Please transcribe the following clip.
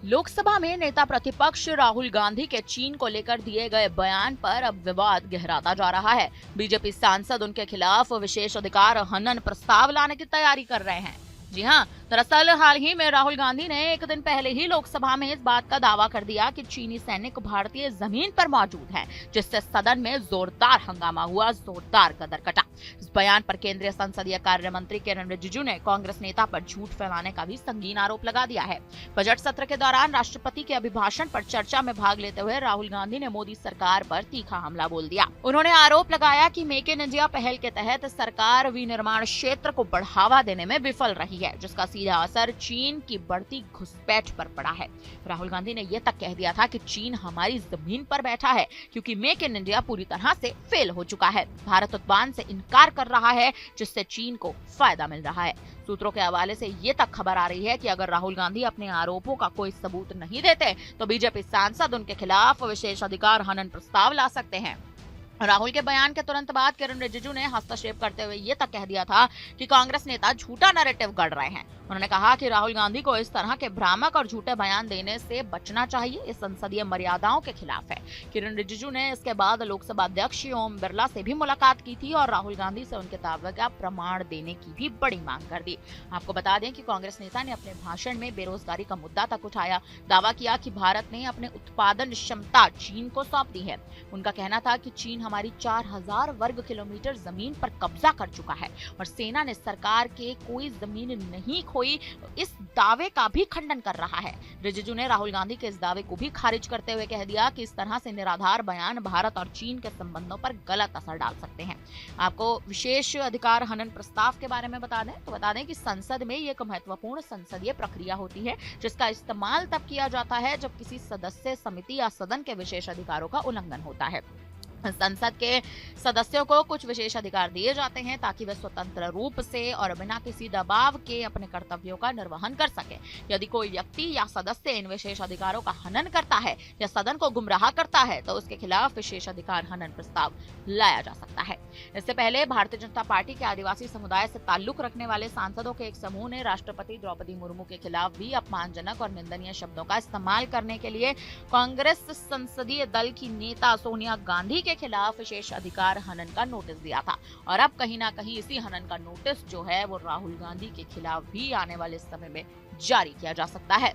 लोकसभा में नेता प्रतिपक्ष राहुल गांधी के चीन को लेकर दिए गए बयान पर अब विवाद गहराता जा रहा है। बीजेपी सांसद उनके खिलाफ विशेष अधिकार हनन प्रस्ताव लाने की तैयारी कर रहे हैं। जी हां, दरअसल हाल ही में राहुल गांधी ने एक दिन पहले ही लोकसभा में इस बात का दावा कर दिया कि चीनी सैनिक भारतीय जमीन पर मौजूद हैं, जिससे सदन में जोरदार हंगामा हुआ, जोरदार कदर कटा। इस बयान पर केंद्रीय संसदीय कार्य मंत्री किरण रिजिजू ने कांग्रेस नेता पर झूठ फैलाने का भी संगीन आरोप लगा दिया है। बजट सत्र के दौरान राष्ट्रपति के अभिभाषण पर चर्चा में भाग लेते हुए राहुल गांधी ने मोदी सरकार पर तीखा हमला बोल दिया। उन्होंने आरोप लगाया कि मेक इन इंडिया पहल के तहत सरकार विनिर्माण क्षेत्र को बढ़ावा देने में विफल रही है, जिसका सीधा असर चीन की बढ़ती घुसपैठ पर पड़ा है। राहुल गांधी ने यह तक कह दिया था कि चीन हमारी जमीन पर बैठा है, क्योंकि मेक इन इंडिया पूरी तरह से फेल हो चुका है। भारत उत्पादन से इनकार कर रहा है, जिससे चीन को फायदा मिल रहा है। सूत्रों के हवाले से ये तक खबर आ रही है कि अगर राहुल गांधी अपने आरोपों का कोई सबूत नहीं देते तो बीजेपी सांसद उनके खिलाफ विशेष अधिकार हनन प्रस्ताव ला सकते हैं। राहुल के बयान के तुरंत बाद किरण रिजिजू ने हस्तक्षेप करते हुए ये तक कह दिया था कि कांग्रेस नेता झूठा नैरेटिव गढ़ रहे हैं। उन्होंने कहा कि राहुल गांधी को इस तरह के भ्रामक और झूठे बयान देने से बचना चाहिए, इस संसदीय मर्यादाओं के खिलाफ है। किरण रिजिजू ने इसके बाद लोकसभा अध्यक्ष ओम बिरला से भी मुलाकात की थी और राहुल गांधी से उनके दावे का प्रमाण देने की भी बड़ी मांग कर दी। आपको बता दें कि कांग्रेस नेता ने अपने भाषण में बेरोजगारी का मुद्दा तक उठाया, दावा किया कि भारत ने अपने उत्पादन क्षमता चीन को सौंप दी है। उनका कहना था कि चीन हमारी 4000 वर्ग किलोमीटर जमीन पर कब्जा कर चुका है और सेना ने सरकार के कोई जमीन नहीं खोई, इस दावे का भी खंडन कर रहा है। रिजिजू ने राहुल गांधी के इस दावे को भी खारिज करते हुए कह दिया कि इस तरह से निराधार बयान भारत और चीन के संबंधों पर गलत असर डाल सकते हैं। आपको विशेष अधिकार हनन प्रस्ताव के बारे में बता दें कि संसद में एक महत्वपूर्ण संसदीय प्रक्रिया होती है, जिसका इस्तेमाल तब किया जाता है जब किसी सदस्य समिति या सदन के विशेष अधिकारों का उल्लंघन होता है। संसद के सदस्यों को कुछ विशेष अधिकार दिए जाते हैं ताकि वे स्वतंत्र रूप से और बिना किसी दबाव के अपने कर्तव्यों का निर्वहन कर सके। यदि कोई व्यक्ति या सदस्य इन विशेष अधिकारों का हनन करता है या सदन को गुमराह करता है तो उसके खिलाफ विशेष अधिकार हनन प्रस्ताव लाया जा सकता है। इससे पहले भारतीय जनता पार्टी के आदिवासी समुदाय से ताल्लुक रखने वाले सांसदों के एक समूह ने राष्ट्रपति द्रौपदी मुर्मू के खिलाफ भी अपमानजनक और निंदनीय शब्दों का इस्तेमाल करने के लिए कांग्रेस संसदीय दल की नेता सोनिया गांधी के खिलाफ विशेष अधिकार हनन का नोटिस दिया था और अब कहीं ना कहीं इसी हनन का नोटिस जो है वो राहुल गांधी के खिलाफ भी आने वाले समय में जारी किया जा सकता है।